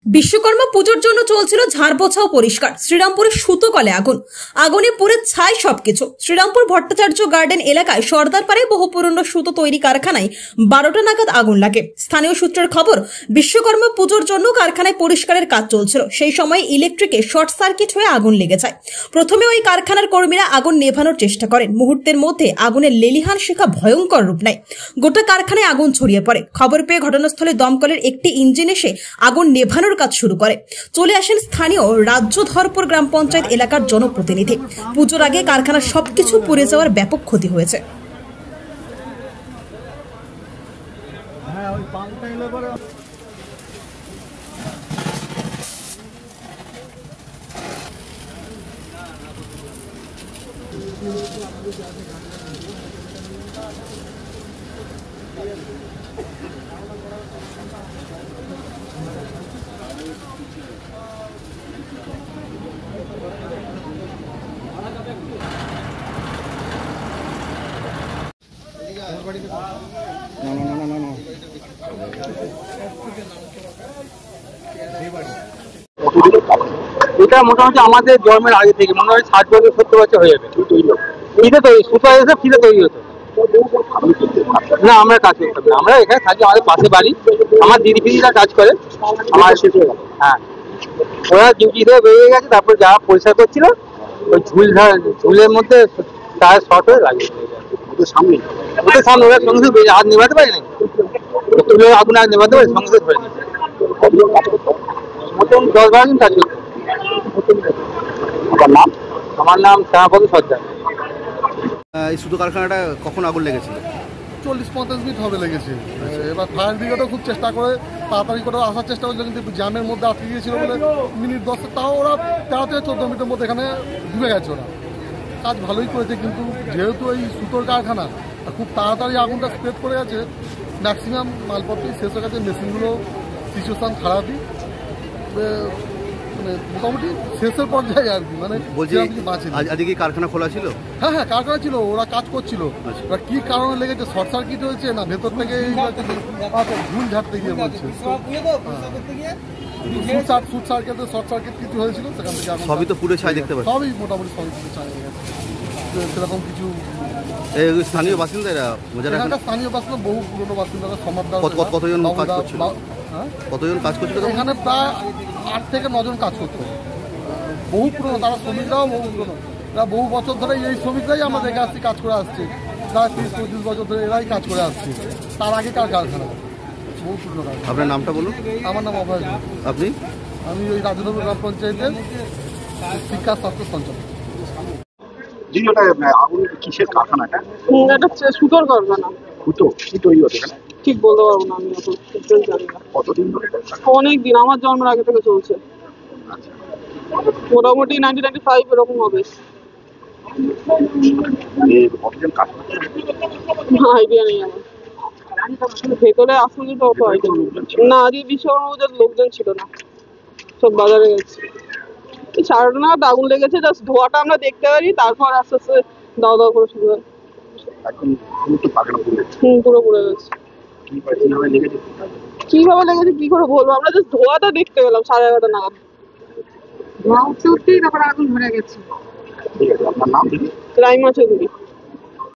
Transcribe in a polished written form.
বিশ্বকর্মা পুজোর জন্য চলছিল ঝাড় পোছাও পরিষ্কার। শ্রীরামপুরের সুতোকলে আগুনে পুড়ে ছাই সবকিছু। শ্রীরামপুর ভট্টাচার্য গার্ডেন এলাকায় সর্দারপাড়ে বহু পুরনো সুতো তৈরি কারখানায় 12টা নাগাদ আগুন লাগে। স্থানীয় সূত্রের খবর, বিশ্বকর্মা পুজোর জন্য কারখানায় পরিষ্কারের কাজ চলছিল। সেই সময় ইলেকট্রিকে শর্ট সার্কিট হয়ে আগুন লেগে যায়। প্রথমে ওই কারখানার কর্মীরা আগুন নেভানোর চেষ্টা করেন। মুহূর্তের মধ্যে আগুনের লেলিহান শিখা ভয়ঙ্কর রূপ নেয়। গোটা কারখানায় আগুন ছড়িয়ে পড়ে। খবর পেয়ে ঘটনাস্থলে দমকলের একটি ইঞ্জিন এসে আগুন নেভানোর কাজ শুরু করে। চলে আসেন স্থানীয় রাজ্যধরপুর গ্রাম পঞ্চায়েত এলাকার জনপ্রতিনিধি। পুজোর আগে কারখানার সবকিছু পুড়ে যাওয়ার ব্যাপক ক্ষতি হয়েছে। এটা মোটামুটি আমাদের জন্মের আগে থেকে মনে হয় 60 বছর 70 বছর হয়ে যাবে। ফিতে তৈরি সুতো এসে ফিতে তৈরি হতো না। আমরা কাজ করতাম না, আমরা এখানে থাকি, আমাদের পাশে বাড়ি। আমার দিদি ফিদিরা কাজ করে। আমার হ্যাঁ, ওরা ডিউটি থেকে বেরিয়ে গেছে। তারপর যারা পরিষ্কার করছিল ওই ঝুলের মধ্যে টায়ার শর্ট হয়ে লাগিয়ে সামনে ওরা সঙ্গে সঙ্গে হাত নেভাতে পারে না, তুলে আগুন আগ নেভাতে পারে, সঙ্গে সঙ্গে ধরে নিচ্ছে। মোটামুটি 10-12 দিন কাজ করতে। আমার নাম শ্যামাপদ সর্দার। এই সুতো কারখানাটা কখন আগুন লেগেছিল? 40-45 মিনিট হবে লেগেছে। এবার ফায়ার ব্রিগেডও খুব চেষ্টা করে তাড়াতাড়ি করে আসার চেষ্টা করছিল, কিন্তু জ্যামের মধ্যে আটকে গিয়েছিল বলে মিনিট 10, তাও ওরা 13 থেকে 14 মিনিটের মধ্যে এখানে ঢুকে গেছে। ওরা কাজ ভালোই করেছে, কিন্তু যেহেতু এই সুতোর কারখানা খুব তাড়াতাড়ি আগুনটা স্প্রেড করে গেছে, ম্যাক্সিমাম মালপত্রই শেষ হয়ে গেছে। মেশিনগুলো সিচুয়েশান খারাপই, মানে মোটামুটি শেষের পর্যায়ে আর কি। মানে বলছি আজকে কি কারখানা খোলা ছিল? হ্যাঁ হ্যাঁ, কারখানা ছিল, ওরা কাজ করছিল। এবার কি কারণে লেগেছে, শর্ট সার্কিট হয়েছে না ভেতর থেকে ঝুল ঝাড়তে গিয়ে বলছে শর্ট সার্কিট কিছু হয়েছিল, সেখান থেকে সবই তো পুরো ছাই দেখতে পাচ্ছি। সবই মোটামুটি সবই পুরো ছাই হয়ে গেছে। সেরকম কিছু স্থানীয় বাসিন্দারা, স্থানীয় বাসিন্দা, বহু পুরনো বাসিন্দারা সমাজদার। কতজন কাজ করছিল? কতজন কাজ করছিল এখানে? প্রায় 8 থেকে 9 জন কাজ করতো। বহু পুরনো, তারা শ্রমিকরাও বহু পুরনো। এরা বহু বছর ধরে এই শ্রমিকরাই আমরা দেখে আসছি কাজ করে আসছে। প্রায় 30-35 বছর ধরে এরাই কাজ করে আসছে। তার আগেকার কারখানা, বহু পুরনো কারখানা। আপনার নামটা বলুন। আমার নাম অভয়। আপনি? আমি ওই রাজনগর গ্রাম পঞ্চায়েতের শিক্ষা স্বাস্থ্য সঞ্চালক। কিসের কারখানাটা? এটা সুতোর কারখানা। সুতো কি তৈরি হতো এখানে? ঠিক বলতে পারবো না, আমি এখন জানি না। কতদিন ধরে? অনেক দিন, আমার জন্মের আগে থেকে চলছে। মোটামুটি 1995 এরকম হবে। আইডিয়া নেই আমার, ভেতরে আসলে তো অত আইডিয়া নেই। না, আজকে বিশ্বকর্মা পুজোর লোকজন ছিল না, সব বাজারে গেছে। 4টা নাগাদ আগুন লেগেছে, জাস্ট ধোঁয়াটা আমরা দেখতে পারি, তারপর আস্তে আস্তে দাও দাও করে শুরু হয়। পুরো পুড়ে গেছে। কিভাবে লেগেছে কি করে বলবো, আমরা জাস্ট ধোঁয়াটা দেখতে পেলাম 11:30 নাগাদ। সত্যি তারপরে আগুন ধরে গেছে। রাইমা চৌধুরী।